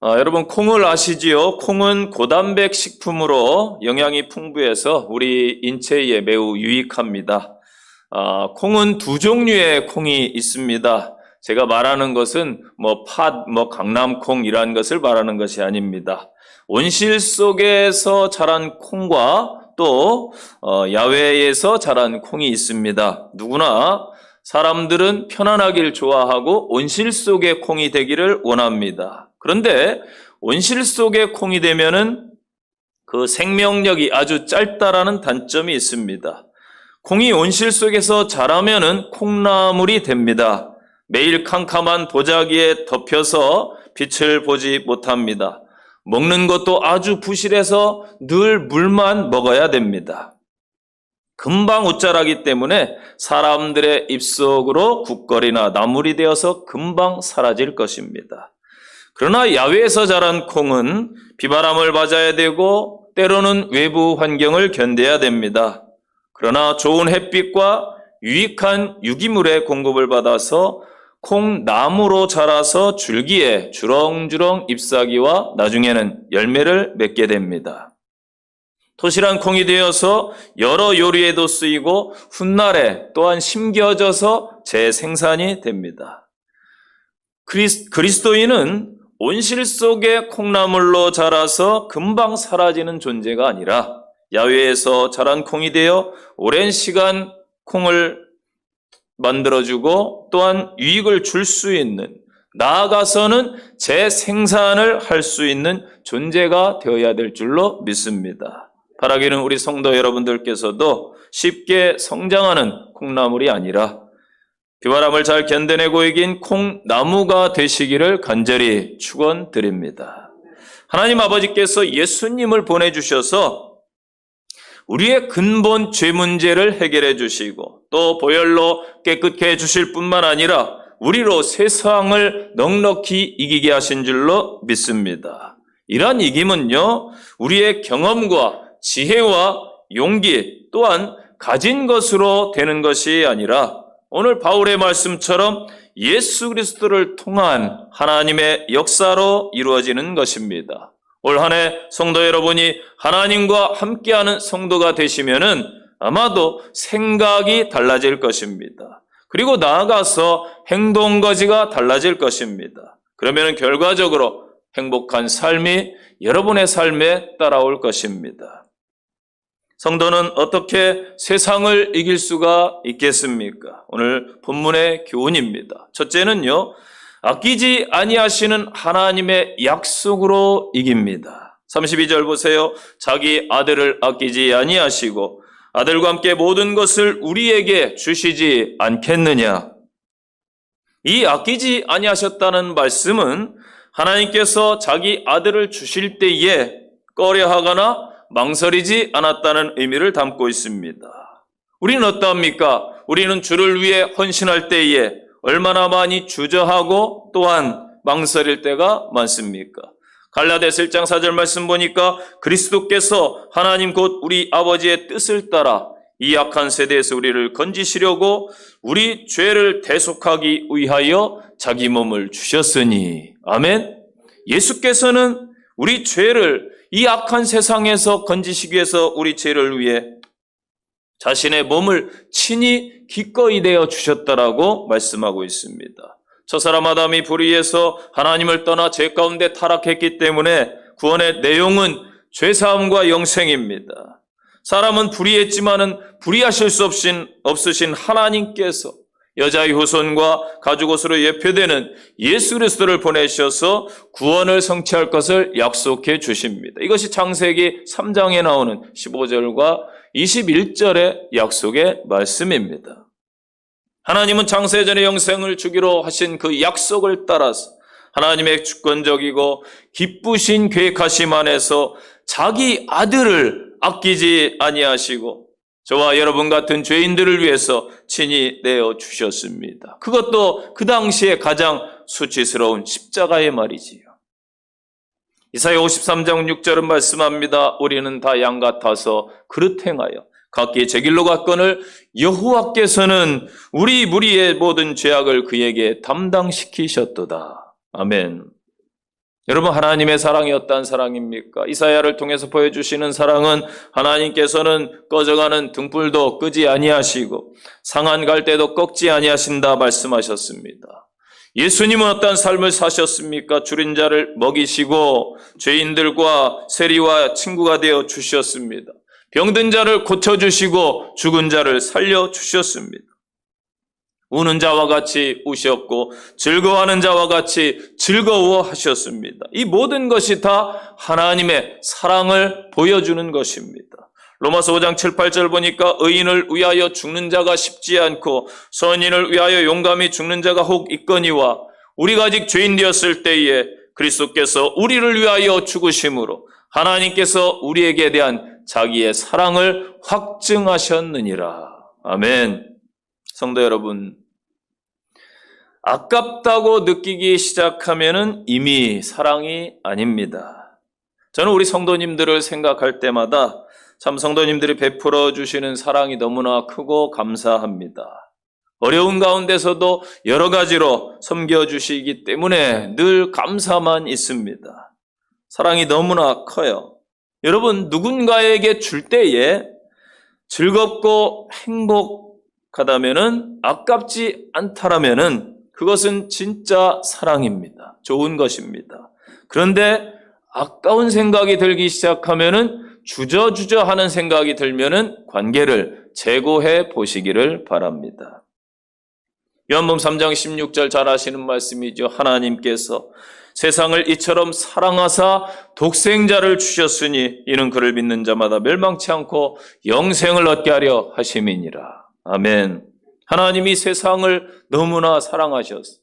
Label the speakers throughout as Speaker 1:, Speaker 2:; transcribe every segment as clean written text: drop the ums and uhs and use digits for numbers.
Speaker 1: 여러분 콩을 아시지요? 콩은 고단백 식품으로 영양이 풍부해서 우리 인체에 매우 유익합니다. 콩은 두 종류의 콩이 있습니다. 제가 말하는 것은 팥, 강남콩 이러한 것을 말하는 것이 아닙니다. 온실 속에서 자란 콩과 또 야외에서 자란 콩이 있습니다. 누구나 사람들은 편안하길 좋아하고 온실 속의 콩이 되기를 원합니다. 그런데 온실 속의 콩이 되면은 그 생명력이 아주 짧다라는 단점이 있습니다. 콩이 온실 속에서 자라면은 콩나물이 됩니다. 매일 캄캄한 도자기에 덮여서 빛을 보지 못합니다. 먹는 것도 아주 부실해서 늘 물만 먹어야 됩니다. 금방 웃자라기 때문에 사람들의 입속으로 국거리나 나물이 되어서 금방 사라질 것입니다. 그러나 야외에서 자란 콩은 비바람을 맞아야 되고 때로는 외부 환경을 견뎌야 됩니다. 그러나 좋은 햇빛과 유익한 유기물의 공급을 받아서 콩나무로 자라서 줄기에 주렁주렁 잎사귀와 나중에는 열매를 맺게 됩니다. 토실한 콩이 되어서 여러 요리에도 쓰이고 훗날에 또한 심겨져서 재생산이 됩니다. 그리스도인은 온실 속의 콩나물로 자라서 금방 사라지는 존재가 아니라 야외에서 자란 콩이 되어 오랜 시간 콩을 만들어주고 또한 유익을 줄 수 있는, 나아가서는 재생산을 할 수 있는 존재가 되어야 될 줄로 믿습니다. 바라기는 우리 성도 여러분들께서도 쉽게 성장하는 콩나물이 아니라 비바람을 잘 견뎌내고 이긴 콩나무가 되시기를 간절히 축원드립니다. 하나님 아버지께서 예수님을 보내주셔서 우리의 근본 죄 문제를 해결해 주시고 또 보혈로 깨끗게 해주실 뿐만 아니라 우리로 세상을 넉넉히 이기게 하신 줄로 믿습니다. 이러한 이김은요, 우리의 경험과 지혜와 용기 또한 가진 것으로 되는 것이 아니라 오늘 바울의 말씀처럼 예수 그리스도를 통한 하나님의 역사로 이루어지는 것입니다. 올 한 해 성도 여러분이 하나님과 함께하는 성도가 되시면은 아마도 생각이 달라질 것입니다. 그리고 나아가서 행동거지가 달라질 것입니다. 그러면은 결과적으로 행복한 삶이 여러분의 삶에 따라올 것입니다. 성도는 어떻게 세상을 이길 수가 있겠습니까? 오늘 본문의 교훈입니다. 첫째는요, 아끼지 아니하시는 하나님의 약속으로 이깁니다. 32절 보세요. 자기 아들을 아끼지 아니하시고 아들과 함께 모든 것을 우리에게 주시지 않겠느냐. 이 아끼지 아니하셨다는 말씀은 하나님께서 자기 아들을 주실 때에 꺼려하거나 망설이지 않았다는 의미를 담고 있습니다. 우리는 어떠합니까? 우리는 주를 위해 헌신할 때에 얼마나 많이 주저하고 또한 망설일 때가 많습니까? 갈라디아서 1장 4절 말씀 보니까 그리스도께서 하나님 곧 우리 아버지의 뜻을 따라 이 악한 세대에서 우리를 건지시려고 우리 죄를 대속하기 위하여 자기 몸을 주셨으니. 아멘. 예수께서는 우리 죄를 이 악한 세상에서 건지시기 위해서 우리 죄를 위해 자신의 몸을 친히 기꺼이 내어 주셨다라고 말씀하고 있습니다. 저 사람 아담이 불의해서 하나님을 떠나 죄 가운데 타락했기 때문에 구원의 내용은 죄사함과 영생입니다. 사람은 불의했지만은 불의하실 수 없으신 하나님께서 여자의 후손과 가죽 옷으로 예표되는 예수 그리스도를 보내셔서 구원을 성취할 것을 약속해 주십니다. 이것이 창세기 3장에 나오는 15절과 21절의 약속의 말씀입니다. 하나님은 창세전에 영생을 주기로 하신 그 약속을 따라서 하나님의 주권적이고 기쁘신 계획하심 안에서 자기 아들을 아끼지 아니하시고 저와 여러분 같은 죄인들을 위해서 친히 내어 주셨습니다. 그것도 그 당시에 가장 수치스러운 십자가의 말이지요. 이사야 53장 6절은 말씀합니다. 우리는 다 양 같아서 그릇 행하여 각기 제 길로 갔거늘 여호와께서는 우리 무리의 모든 죄악을 그에게 담당시키셨도다. 아멘. 여러분, 하나님의 사랑이 어떠한 사랑입니까? 이사야를 통해서 보여주시는 사랑은 하나님께서는 꺼져가는 등불도 끄지 아니하시고 상한 갈대도 꺾지 아니하신다 말씀하셨습니다. 예수님은 어떠한 삶을 사셨습니까? 줄인 자를 먹이시고 죄인들과 세리와 친구가 되어 주셨습니다. 병든 자를 고쳐주시고 죽은 자를 살려주셨습니다. 우는 자와 같이 우셨고 즐거워하는 자와 같이 즐거워하셨습니다. 이 모든 것이 다 하나님의 사랑을 보여주는 것입니다. 로마서 5장 7, 8절 보니까 의인을 위하여 죽는 자가 쉽지 않고 선인을 위하여 용감히 죽는 자가 혹 있거니와 우리가 아직 죄인 되었을 때에 그리스도께서 우리를 위하여 죽으심으로 하나님께서 우리에게 대한 자기의 사랑을 확증하셨느니라. 아멘. 성도 여러분, 아깝다고 느끼기 시작하면은 이미 사랑이 아닙니다. 저는 우리 성도님들을 생각할 때마다 참 성도님들이 베풀어 주시는 사랑이 너무나 크고 감사합니다. 어려운 가운데서도 여러 가지로 섬겨주시기 때문에 늘 감사만 있습니다. 사랑이 너무나 커요. 여러분, 누군가에게 줄 때에 즐겁고 행복하다면은, 아깝지 않다라면은 그것은 진짜 사랑입니다. 좋은 것입니다. 그런데 아까운 생각이 들기 시작하면은, 주저주저 하는 생각이 들면은 관계를 재고해 보시기를 바랍니다. 요한복음 3장 16절 잘 아시는 말씀이죠. 하나님께서 세상을 이처럼 사랑하사 독생자를 주셨으니 이는 그를 믿는 자마다 멸망치 않고 영생을 얻게 하려 하심이니라. 아멘. 하나님이 세상을 너무나 사랑하셨어요.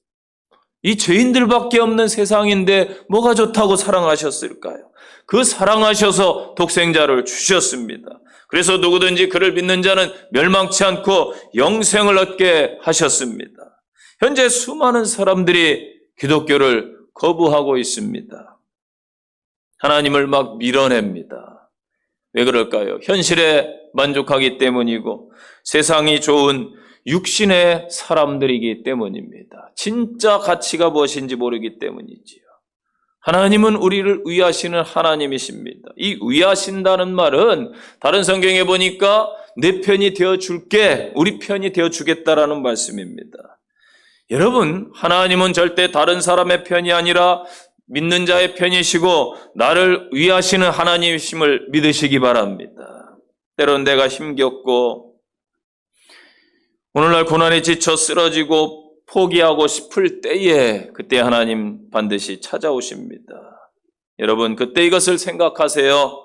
Speaker 1: 이 죄인들밖에 없는 세상인데 뭐가 좋다고 사랑하셨을까요? 그 사랑하셔서 독생자를 주셨습니다. 그래서 누구든지 그를 믿는 자는 멸망치 않고 영생을 얻게 하셨습니다. 현재 수많은 사람들이 기독교를 거부하고 있습니다. 하나님을 막 밀어냅니다. 왜 그럴까요? 현실에 만족하기 때문이고 세상이 좋은 육신의 사람들이기 때문입니다. 진짜 가치가 무엇인지 모르기 때문이지요. 하나님은 우리를 위하시는 하나님이십니다. 이 위하신다는 말은 다른 성경에 보니까 내 편이 되어줄게, 우리 편이 되어주겠다라는 말씀입니다. 여러분, 하나님은 절대 다른 사람의 편이 아니라 믿는 자의 편이시고 나를 위하시는 하나님이심을 믿으시기 바랍니다. 때론 내가 힘겹고 오늘날 고난에 지쳐 쓰러지고 포기하고 싶을 때에 그때 하나님 반드시 찾아오십니다. 여러분, 그때 이것을 생각하세요.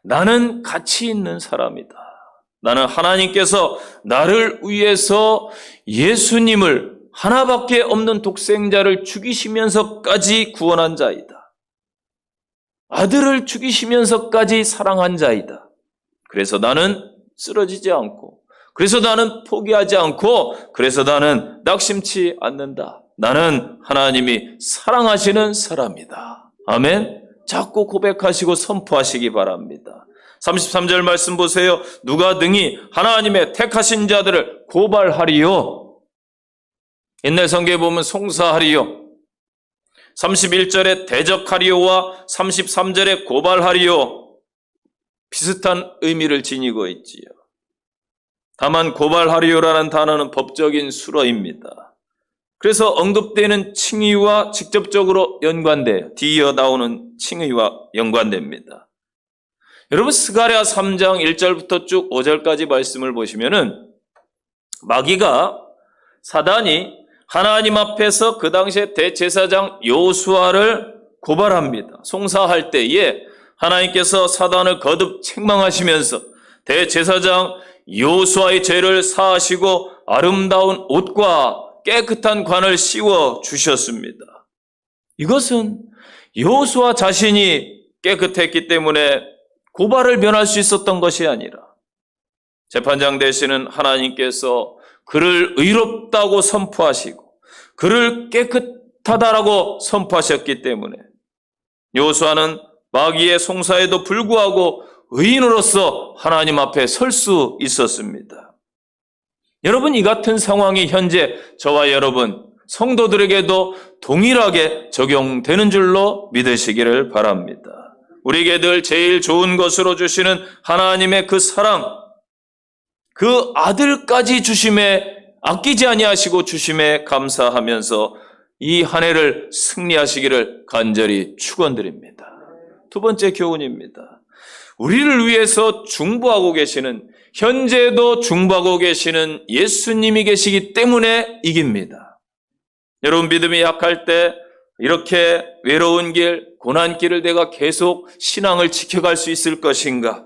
Speaker 1: 나는 가치 있는 사람이다. 나는 하나님께서 나를 위해서 예수님을 하나밖에 없는 독생자를 죽이시면서까지 구원한 자이다. 아들을 죽이시면서까지 사랑한 자이다. 그래서 나는 쓰러지지 않고, 그래서 나는 포기하지 않고, 그래서 나는 낙심치 않는다. 나는 하나님이 사랑하시는 사람이다. 아멘. 자꾸 고백하시고 선포하시기 바랍니다. 33절 말씀 보세요. 누가 능히 하나님의 택하신 자들을 고발하리요. 옛날 성경에 보면 송사하리요. 31절에 대적하리요와 33절에 고발하리요. 비슷한 의미를 지니고 있지요. 다만 고발하리요라는 단어는 법적인 수어입니다. 그래서 언급되는 칭의와 직접적으로 연관돼요. 뒤이어 나오는 칭의와 연관됩니다. 여러분, 스가랴 3장 1절부터 쭉 5절까지 말씀을 보시면은 마귀가, 사단이 하나님 앞에서 그 당시에 대제사장 요수아를 고발합니다. 송사할 때에 하나님께서 사단을 거듭 책망하시면서 대제사장 요수아의 죄를 사하시고 아름다운 옷과 깨끗한 관을 씌워 주셨습니다. 이것은 요수아 자신이 깨끗했기 때문에 고발을 면할 수 있었던 것이 아니라 재판장 되시는 하나님께서 그를 의롭다고 선포하시고 그를 깨끗하다라고 선포하셨기 때문에 요수아는 마귀의 송사에도 불구하고 의인으로서 하나님 앞에 설 수 있었습니다. 여러분, 이 같은 상황이 현재 저와 여러분 성도들에게도 동일하게 적용되는 줄로 믿으시기를 바랍니다. 우리에게 늘 제일 좋은 것으로 주시는 하나님의 그 사랑, 그 아들까지 주심에 아끼지 아니하시고 주심에 감사하면서 이 한 해를 승리하시기를 간절히 축원드립니다. 두 번째 교훈입니다. 우리를 위해서 중보하고 계시는, 현재도 중보하고 계시는 예수님이 계시기 때문에 이깁니다. 여러분, 믿음이 약할 때 이렇게 외로운 길, 고난길을 내가 계속 신앙을 지켜갈 수 있을 것인가?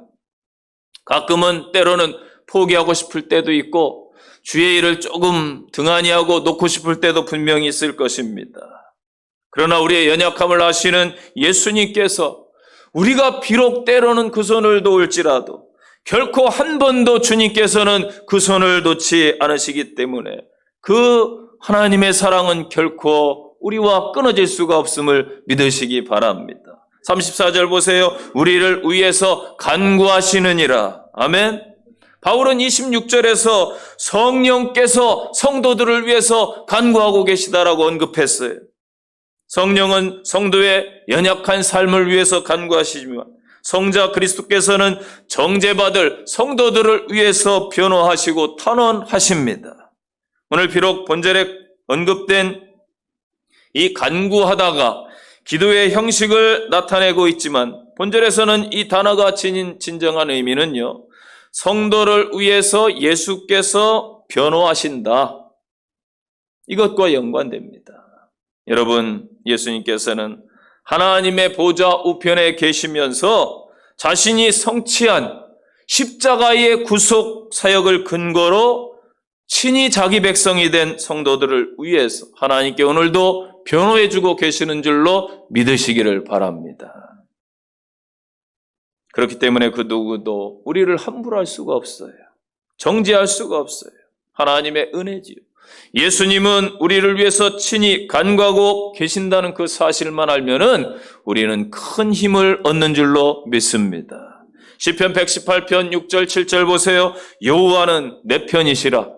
Speaker 1: 가끔은 때로는 포기하고 싶을 때도 있고 주의 일을 조금 등한히 하고 놓고 싶을 때도 분명히 있을 것입니다. 그러나 우리의 연약함을 아시는 예수님께서 우리가 비록 때로는 그 손을 놓을지라도 결코 한 번도 주님께서는 그 손을 놓지 않으시기 때문에 그 하나님의 사랑은 결코 우리와 끊어질 수가 없음을 믿으시기 바랍니다. 34절 보세요. 우리를 위해서 간구하시느니라. 아멘. 바울은 26절에서 성령께서 성도들을 위해서 간구하고 계시다라고 언급했어요. 성령은 성도의 연약한 삶을 위해서 간구하시지만 성자 그리스도께서는 정죄받을 성도들을 위해서 변호하시고 탄원하십니다. 오늘 비록 본절에 언급된 이 간구하다가 기도의 형식을 나타내고 있지만 본절에서는 이 단어가 지닌 진정한 의미는요, 성도를 위해서 예수께서 변호하신다, 이것과 연관됩니다. 여러분, 예수님께서는 하나님의 보좌 우편에 계시면서 자신이 성취한 십자가의 구속 사역을 근거로 친히 자기 백성이 된 성도들을 위해서 하나님께 오늘도 변호해주고 계시는 줄로 믿으시기를 바랍니다. 그렇기 때문에 그 누구도 우리를 함부로 할 수가 없어요. 정죄할 수가 없어요. 하나님의 은혜지요. 예수님은 우리를 위해서 친히 간구하고 계신다는 그 사실만 알면은 우리는 큰 힘을 얻는 줄로 믿습니다. 시편 118편 6절 7절 보세요. 여호와는 내 편이시라.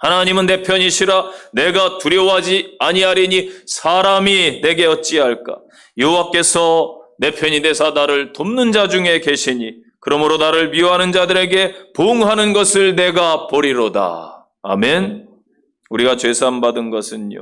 Speaker 1: 하나님은 내 편이시라. 내가 두려워하지 아니하리니 사람이 내게 어찌할까. 여호와께서 내 편이 되사 나를 돕는 자 중에 계시니 그러므로 나를 미워하는 자들에게 보응하는 것을 내가 보리로다. 아멘. 우리가 죄사함 받은 것은요,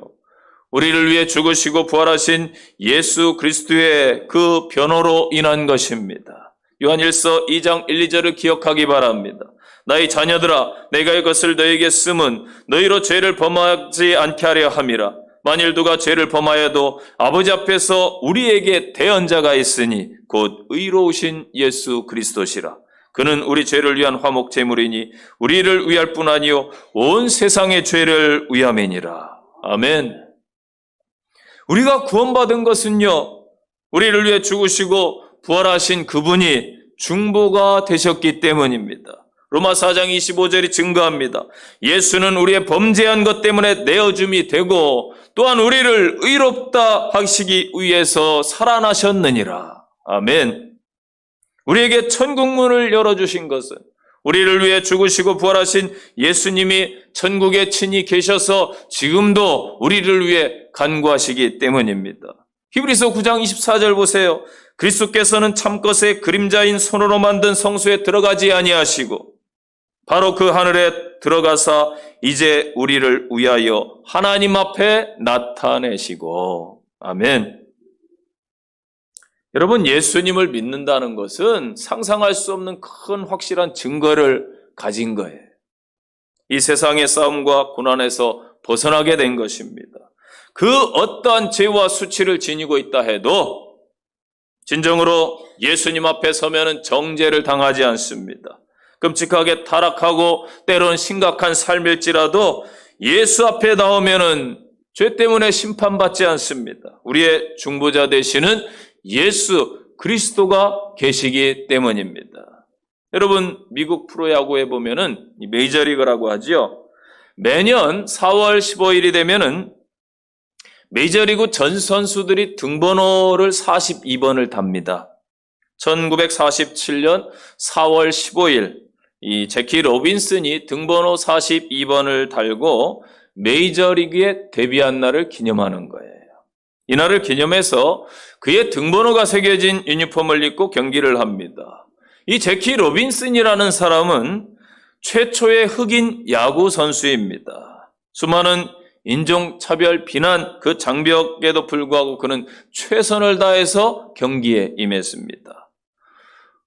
Speaker 1: 우리를 위해 죽으시고 부활하신 예수 그리스도의 그 변호로 인한 것입니다. 요한일서 2장 1, 2절을 기억하기 바랍니다. 나의 자녀들아, 내가 이것을 너에게 쓰면 너희로 죄를 범하지 않게 하려 함이라. 만일 누가 죄를 범하여도 아버지 앞에서 우리에게 대언자가 있으니 곧 의로우신 예수 그리스도시라. 그는 우리 죄를 위한 화목 제물이니 우리를 위할 뿐 아니요 온 세상의 죄를 위함이니라. 아멘. 우리가 구원받은 것은요, 우리를 위해 죽으시고 부활하신 그분이 중보가 되셨기 때문입니다. 로마서 4장 25절이 증거합니다. 예수는 우리의 범죄한 것 때문에 내어줌이 되고 또한 우리를 의롭다 하시기 위해서 살아나셨느니라. 아멘. 우리에게 천국문을 열어주신 것은 우리를 위해 죽으시고 부활하신 예수님이 천국에 친히 계셔서 지금도 우리를 위해 간구하시기 때문입니다. 히브리서 9장 24절 보세요. 그리스도께서는 참것의 그림자인 손으로 만든 성소에 들어가지 아니하시고 바로 그 하늘에 들어가사 이제 우리를 위하여 하나님 앞에 나타내시고. 아멘. 여러분, 예수님을 믿는다는 것은 상상할 수 없는 큰 확실한 증거를 가진 거예요. 이 세상의 싸움과 고난에서 벗어나게 된 것입니다. 그 어떠한 죄와 수치를 지니고 있다 해도 진정으로 예수님 앞에 서면은 정죄를 당하지 않습니다. 끔찍하게 타락하고 때로는 심각한 삶일지라도 예수 앞에 나오면은 죄 때문에 심판받지 않습니다. 우리의 중보자 되시는 예수 그리스도가 계시기 때문입니다. 여러분, 미국 프로야구에 보면은 메이저리그라고 하죠. 매년 4월 15일이 되면은 메이저리그 전 선수들이 등번호를 42번을 답니다. 1947년 4월 15일 이 제키 로빈슨이 등번호 42번을 달고 메이저리그에 데뷔한 날을 기념하는 거예요. 이날을 기념해서 그의 등번호가 새겨진 유니폼을 입고 경기를 합니다. 이 제키 로빈슨이라는 사람은 최초의 흑인 야구 선수입니다. 수많은 인종차별 비난 그 장벽에도 불구하고 그는 최선을 다해서 경기에 임했습니다.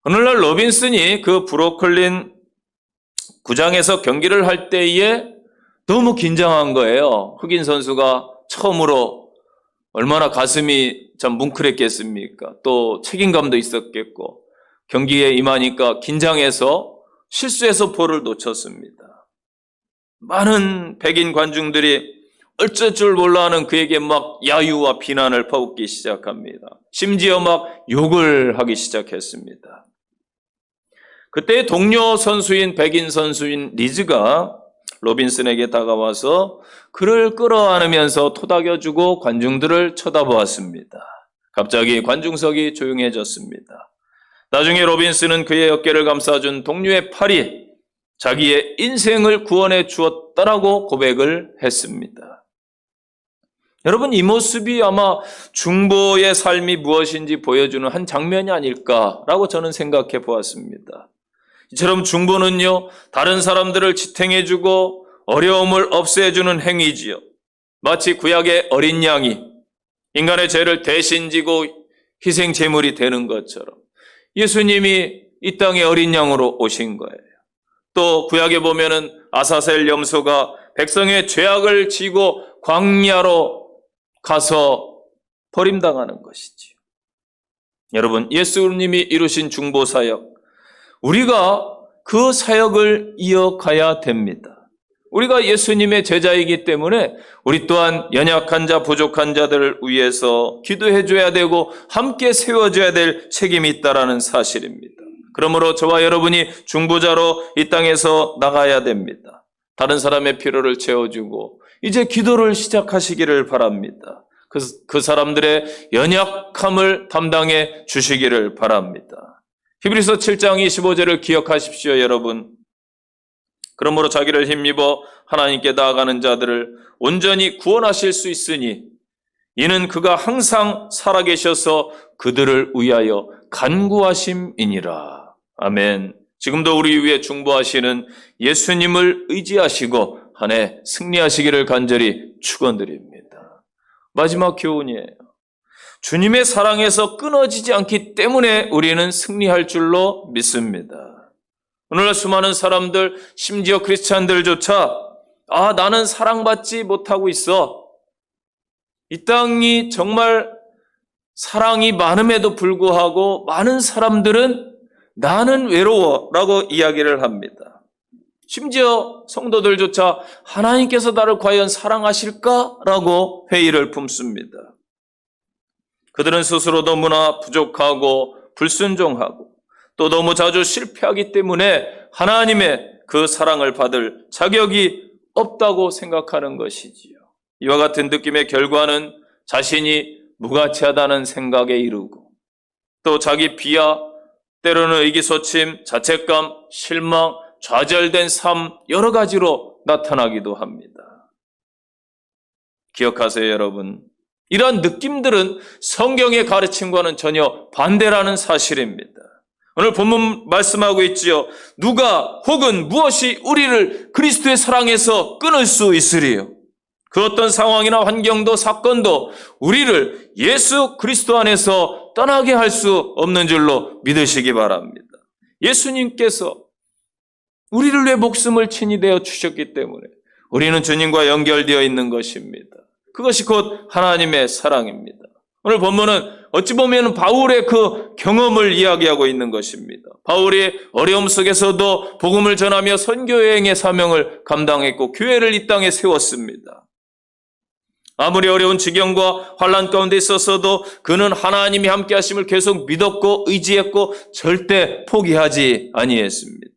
Speaker 1: 오늘날 로빈슨이 그 브루클린 구장에서 경기를 할 때에 너무 긴장한 거예요. 흑인 선수가 처음으로 얼마나 가슴이 참 뭉클했겠습니까? 또 책임감도 있었겠고 경기에 임하니까 긴장해서 실수해서 볼을 놓쳤습니다. 많은 백인 관중들이 어쩔 줄 몰라 하는 그에게 막 야유와 비난을 퍼붓기 시작합니다. 심지어 막 욕을 하기 시작했습니다. 그때 동료 선수인 백인 선수인 리즈가 로빈슨에게 다가와서 그를 끌어안으면서 토닥여주고 관중들을 쳐다보았습니다. 갑자기 관중석이 조용해졌습니다. 나중에 로빈슨은 그의 어깨를 감싸준 동료의 팔이 자기의 인생을 구원해 주었다라고 고백을 했습니다. 여러분, 이 모습이 아마 중보의 삶이 무엇인지 보여주는 한 장면이 아닐까라고 저는 생각해 보았습니다. 이처럼 중보는요, 다른 사람들을 지탱해주고 어려움을 없애주는 행위지요. 마치 구약의 어린 양이 인간의 죄를 대신 지고 희생 제물이 되는 것처럼 예수님이 이 땅에 어린 양으로 오신 거예요. 또 구약에 보면은 아사셀 염소가 백성의 죄악을 지고 광야로 가서 버림당하는 것이지요. 여러분, 예수님이 이루신 중보 사역, 우리가 그 사역을 이어가야 됩니다. 우리가 예수님의 제자이기 때문에 우리 또한 연약한 자, 부족한 자들을 위해서 기도해 줘야 되고 함께 세워줘야 될 책임이 있다라는 사실입니다. 그러므로 저와 여러분이 중보자로 이 땅에서 나가야 됩니다. 다른 사람의 필요를 채워주고 이제 기도를 시작하시기를 바랍니다. 그 사람들의 연약함을 담당해 주시기를 바랍니다. 히브리서 7장 25절을 기억하십시오, 여러분. 그러므로 자기를 힘입어 하나님께 나아가는 자들을 온전히 구원하실 수 있으니 이는 그가 항상 살아계셔서 그들을 위하여 간구하심이니라. 아멘. 지금도 우리 위해 중보하시는 예수님을 의지하시고 한 해 승리하시기를 간절히 축원드립니다. 마지막 교훈이에요. 주님의 사랑에서 끊어지지 않기 때문에 우리는 승리할 줄로 믿습니다. 오늘날 수많은 사람들, 심지어 크리스찬들조차 나는 사랑받지 못하고 있어. 이 땅이 정말 사랑이 많음에도 불구하고 많은 사람들은 나는 외로워라고 이야기를 합니다. 심지어 성도들조차 하나님께서 나를 과연 사랑하실까라고 회의를 품습니다. 그들은 스스로 너무나 부족하고 불순종하고 또 너무 자주 실패하기 때문에 하나님의 그 사랑을 받을 자격이 없다고 생각하는 것이지요. 이와 같은 느낌의 결과는 자신이 무가치하다는 생각에 이르고 또 자기 비하, 때로는 의기소침, 자책감, 실망, 좌절된 삶 여러 가지로 나타나기도 합니다. 기억하세요, 여러분. 이러한 느낌들은 성경의 가르침과는 전혀 반대라는 사실입니다. 오늘 본문 말씀하고 있지요. 누가 혹은 무엇이 우리를 그리스도의 사랑에서 끊을 수 있으리요? 그 어떤 상황이나 환경도 사건도 우리를 예수 그리스도 안에서 떠나게 할 수 없는 줄로 믿으시기 바랍니다. 예수님께서 우리를 위해 목숨을 친히 내어 주셨기 때문에 우리는 주님과 연결되어 있는 것입니다. 그것이 곧 하나님의 사랑입니다. 오늘 본문은 어찌 보면 바울의 그 경험을 이야기하고 있는 것입니다. 바울이 어려움 속에서도 복음을 전하며 선교여행의 사명을 감당했고 교회를 이 땅에 세웠습니다. 아무리 어려운 지경과 환난 가운데 있었어도 그는 하나님이 함께 하심을 계속 믿었고 의지했고 절대 포기하지 아니했습니다.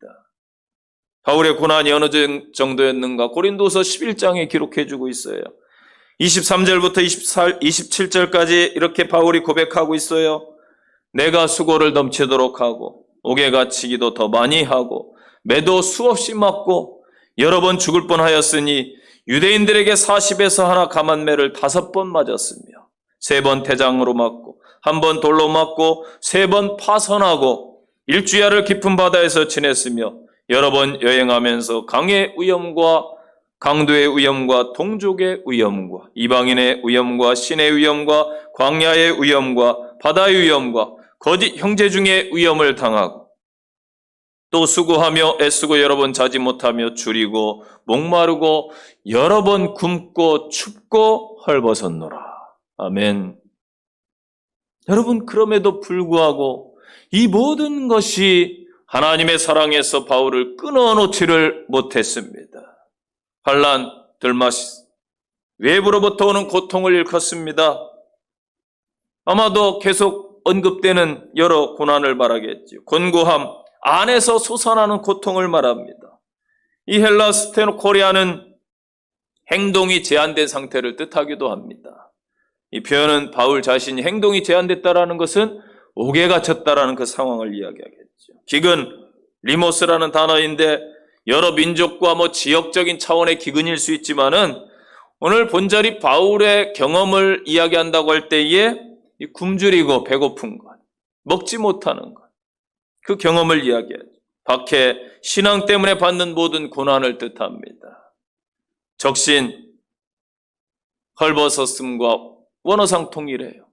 Speaker 1: 바울의 고난이 어느 정도였는가? 고린도서 11장에 기록해주고 있어요. 23절부터 27절까지 이렇게 바울이 고백하고 있어요. 내가 수고를 넘치도록 하고 옥에 갇히기도 더 많이 하고 매도 수없이 맞고 여러 번 죽을 뻔하였으니 유대인들에게 40에서 하나 감한매를 5번 맞았으며 3번 태장으로 맞고 1번 돌로 맞고 3번 파선하고 일주야를 깊은 바다에서 지냈으며 여러 번 여행하면서 강의 위험과 강도의 위험과 동족의 위험과 이방인의 위험과 신의 위험과 광야의 위험과 바다의 위험과 거짓 형제 중에 위험을 당하고 또 수고하며 애쓰고 여러 번 자지 못하며 줄이고 목마르고 여러 번 굶고 춥고 헐벗었노라. 아멘. 여러분, 그럼에도 불구하고 이 모든 것이 하나님의 사랑에서 바울을 끊어놓지를 못했습니다. 환난, 들마시, 외부로부터 오는 고통을 일컫습니다. 아마도 계속 언급되는 여러 고난을 말하겠지요. 곤고함, 안에서 솟아나는 고통을 말합니다. 이 헬라 스테노코리아는 행동이 제한된 상태를 뜻하기도 합니다. 이 표현은 바울 자신이 행동이 제한됐다라는 것은 옥에 갇혔다라는 그 상황을 이야기하겠죠. 기근, 리모스라는 단어인데 여러 민족과 지역적인 차원의 기근일 수 있지만은 오늘 본절이 바울의 경험을 이야기한다고 할 때에 이 굶주리고 배고픈 것, 먹지 못하는 것, 그 경험을 이야기하죠. 박해, 신앙 때문에 받는 모든 고난을 뜻합니다. 적신, 헐벗었음과 원어상 통일해요.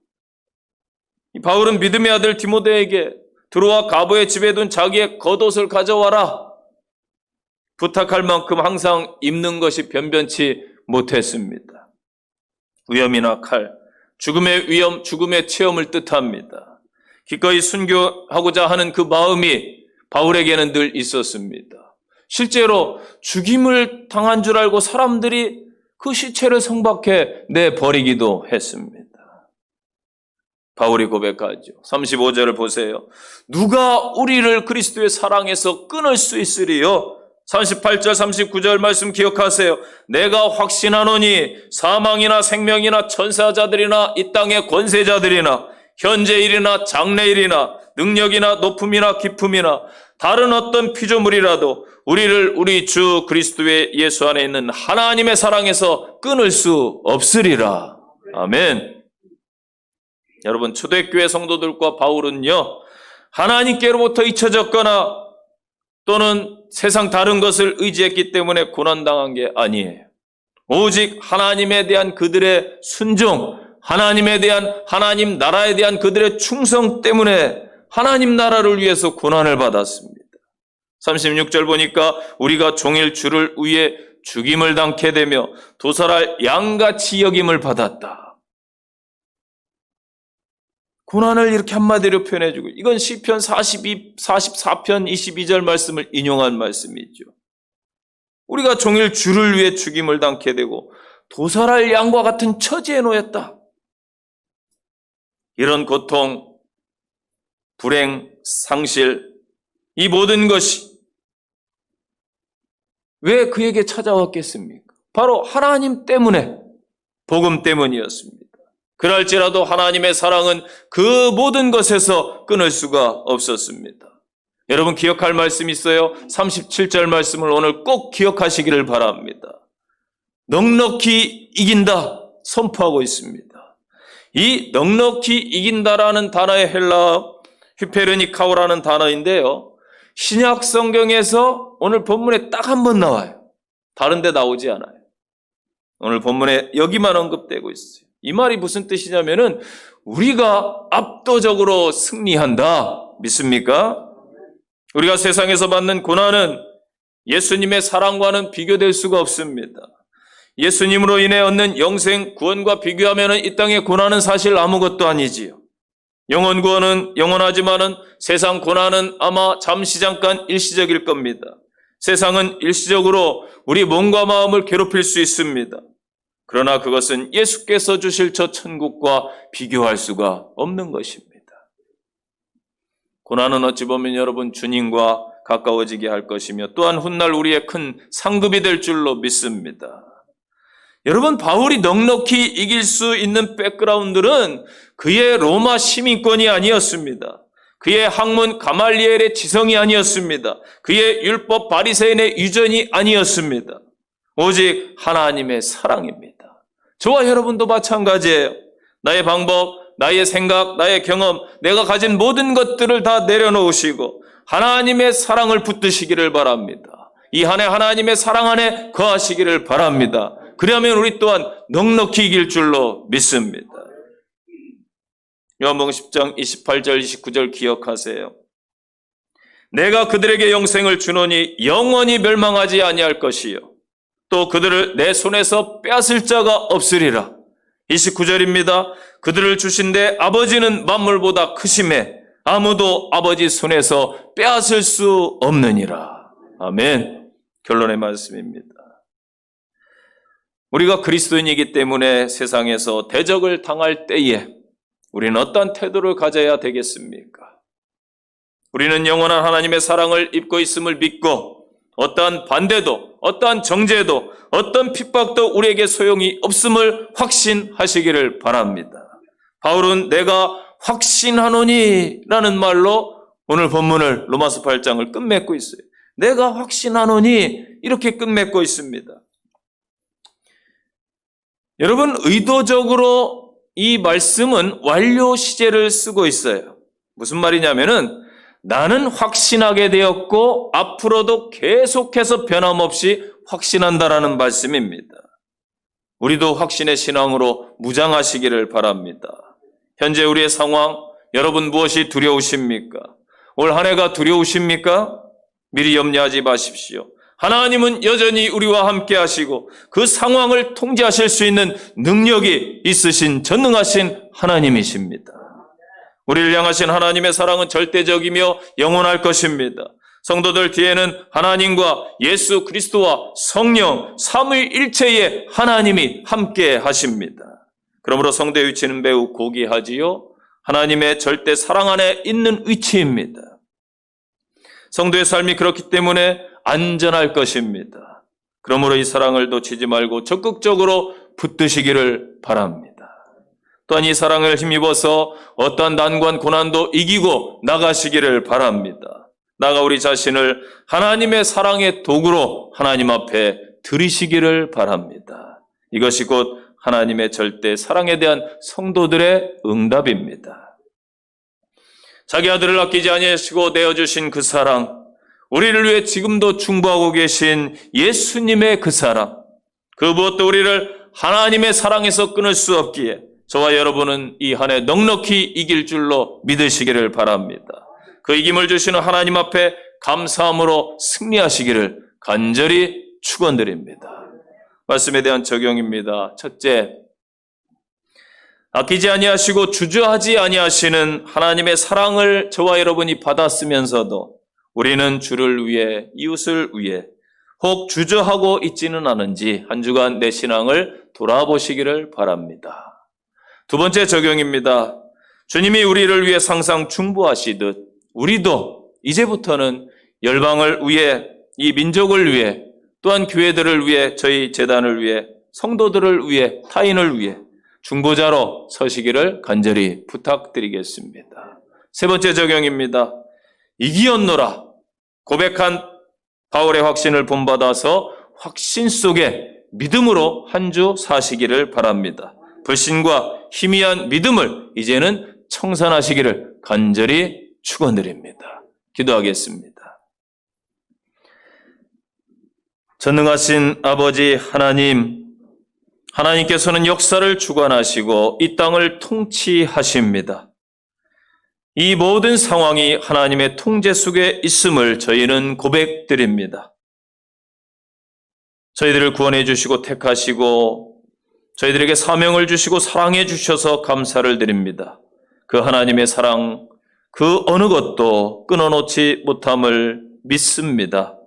Speaker 1: 바울은 믿음의 아들 디모데에게 들어와 가보의 집에 둔 자기의 겉옷을 가져와라 부탁할 만큼 항상 입는 것이 변변치 못했습니다. 위험이나 칼, 죽음의 위험, 죽음의 체험을 뜻합니다. 기꺼이 순교하고자 하는 그 마음이 바울에게는 늘 있었습니다. 실제로 죽임을 당한 줄 알고 사람들이 그 시체를 성박해 내버리기도 했습니다. 바울이 고백하죠. 35절을 보세요. 누가 우리를 그리스도의 사랑에서 끊을 수 있으리요? 38절, 39절 말씀 기억하세요. 내가 확신하노니 사망이나 생명이나 천사자들이나 이 땅의 권세자들이나 현재일이나 장래일이나 능력이나 높음이나 깊음이나 다른 어떤 피조물이라도 우리를 우리 주 그리스도의 예수 안에 있는 하나님의 사랑에서 끊을 수 없으리라. 아멘. 여러분, 초대교회 성도들과 바울은요, 하나님께로부터 잊혀졌거나 또는 세상 다른 것을 의지했기 때문에 고난당한 게 아니에요. 오직 하나님에 대한 그들의 순종, 하나님에 대한 하나님 나라에 대한 그들의 충성 때문에 하나님 나라를 위해서 고난을 받았습니다. 36절 보니까 우리가 종일 주를 위해 죽임을 당케 되며 도살할 양같이 여김을 받았다. 고난을 이렇게 한마디로 표현해주고, 이건 시편 44편 22절 말씀을 인용한 말씀이죠. 우리가 종일 주를 위해 죽임을 당케 되고 도살할 양과 같은 처지에 놓였다. 이런 고통, 불행, 상실, 이 모든 것이 왜 그에게 찾아왔겠습니까? 바로 하나님 때문에, 복음 때문이었습니다. 그럴지라도 하나님의 사랑은 그 모든 것에서 끊을 수가 없었습니다. 여러분, 기억할 말씀이 있어요. 37절 말씀을 오늘 꼭 기억하시기를 바랍니다. 넉넉히 이긴다 선포하고 있습니다. 이 넉넉히 이긴다라는 단어의 헬라어 히페르니카오라는 단어인데요, 신약 성경에서 오늘 본문에 딱 한 번 나와요. 다른 데 나오지 않아요. 오늘 본문에 여기만 언급되고 있어요. 이 말이 무슨 뜻이냐면은 우리가 압도적으로 승리한다. 믿습니까? 우리가 세상에서 받는 고난은 예수님의 사랑과는 비교될 수가 없습니다. 예수님으로 인해 얻는 영생 구원과 비교하면 이 땅의 고난은 사실 아무것도 아니지요. 영원 구원은 영원하지만은 세상 고난은 아마 잠시 잠깐 일시적일 겁니다. 세상은 일시적으로 우리 몸과 마음을 괴롭힐 수 있습니다. 그러나 그것은 예수께서 주실 저 천국과 비교할 수가 없는 것입니다. 고난은 어찌 보면 여러분 주님과 가까워지게 할 것이며 또한 훗날 우리의 큰 상급이 될 줄로 믿습니다. 여러분, 바울이 넉넉히 이길 수 있는 백그라운드는 그의 로마 시민권이 아니었습니다. 그의 학문 가말리엘의 지성이 아니었습니다. 그의 율법 바리새인의 유전이 아니었습니다. 오직 하나님의 사랑입니다. 저와 여러분도 마찬가지예요. 나의 방법, 나의 생각, 나의 경험, 내가 가진 모든 것들을 다 내려놓으시고 하나님의 사랑을 붙드시기를 바랍니다. 이 한 해 하나님의 사랑 안에 거하시기를 바랍니다. 그러면 우리 또한 넉넉히 이길 줄로 믿습니다. 요한복음 10장 28절 29절 기억하세요. 내가 그들에게 영생을 주노니 영원히 멸망하지 아니할 것이요 또 그들을 내 손에서 빼앗을 자가 없으리라. 29절입니다. 그들을 주신데 아버지는 만물보다 크심에 아무도 아버지 손에서 빼앗을 수 없느니라. 아멘. 결론의 말씀입니다. 우리가 그리스도인이기 때문에 세상에서 대적을 당할 때에 우리는 어떤 태도를 가져야 되겠습니까? 우리는 영원한 하나님의 사랑을 입고 있음을 믿고 어떠한 반대도, 어떠한 정죄도, 어떤 핍박도 우리에게 소용이 없음을 확신하시기를 바랍니다. 바울은 내가 확신하노니 라는 말로 오늘 본문을 로마서 8장을 끝맺고 있어요. 내가 확신하노니 이렇게 끝맺고 있습니다. 여러분, 의도적으로 이 말씀은 완료 시제를 쓰고 있어요. 무슨 말이냐면은 나는 확신하게 되었고 앞으로도 계속해서 변함없이 확신한다라는 말씀입니다. 우리도 확신의 신앙으로 무장하시기를 바랍니다. 현재 우리의 상황, 여러분 무엇이 두려우십니까? 올 한 해가 두려우십니까? 미리 염려하지 마십시오. 하나님은 여전히 우리와 함께 하시고 그 상황을 통제하실 수 있는 능력이 있으신 전능하신 하나님이십니다. 우리를 향하신 하나님의 사랑은 절대적이며 영원할 것입니다. 성도들 뒤에는 하나님과 예수 그리스도와 성령 삼위일체의 하나님이 함께 하십니다. 그러므로 성도의 위치는 매우 고귀하지요. 하나님의 절대 사랑 안에 있는 위치입니다. 성도의 삶이 그렇기 때문에 안전할 것입니다. 그러므로 이 사랑을 놓치지 말고 적극적으로 붙드시기를 바랍니다. 또한 이 사랑을 힘입어서 어떠한 난관 고난도 이기고 나가시기를 바랍니다. 나가 우리 자신을 하나님의 사랑의 도구로 하나님 앞에 드리시기를 바랍니다. 이것이 곧 하나님의 절대 사랑에 대한 성도들의 응답입니다. 자기 아들을 아끼지 아니하시고 내어주신 그 사랑, 우리를 위해 지금도 중보하고 계신 예수님의 그 사랑, 그 무엇도 우리를 하나님의 사랑에서 끊을 수 없기에 저와 여러분은 이 한 해 넉넉히 이길 줄로 믿으시기를 바랍니다. 그 이김을 주시는 하나님 앞에 감사함으로 승리하시기를 간절히 축원드립니다. 말씀에 대한 적용입니다. 첫째, 아끼지 아니하시고 주저하지 아니하시는 하나님의 사랑을 저와 여러분이 받았으면서도 우리는 주를 위해, 이웃을 위해 혹 주저하고 있지는 않은지 한 주간 내 신앙을 돌아보시기를 바랍니다. 두 번째 적용입니다. 주님이 우리를 위해 항상 중보하시듯 우리도 이제부터는 열방을 위해, 이 민족을 위해, 또한 교회들을 위해, 저희 재단을 위해, 성도들을 위해, 타인을 위해 중보자로 서시기를 간절히 부탁드리겠습니다. 세 번째 적용입니다. 이기었노라 고백한 바울의 확신을 본받아서 확신 속에 믿음으로 한 주 사시기를 바랍니다. 불신과 희미한 믿음을 이제는 청산하시기를 간절히 축원드립니다. 기도하겠습니다. 전능하신 아버지 하나님, 하나님께서는 역사를 주관하시고 이 땅을 통치하십니다. 이 모든 상황이 하나님의 통제 속에 있음을 저희는 고백드립니다. 저희들을 구원해 주시고 택하시고 저희들에게 사명을 주시고 사랑해 주셔서 감사를 드립니다. 그 하나님의 사랑, 그 어느 것도 끊어놓지 못함을 믿습니다.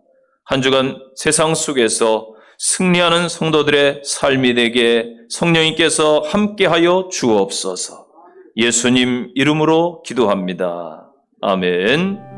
Speaker 1: 한 주간 세상 속에서 승리하는 성도들의 삶이 되게 성령님께서 함께하여 주옵소서. 예수님 이름으로 기도합니다. 아멘.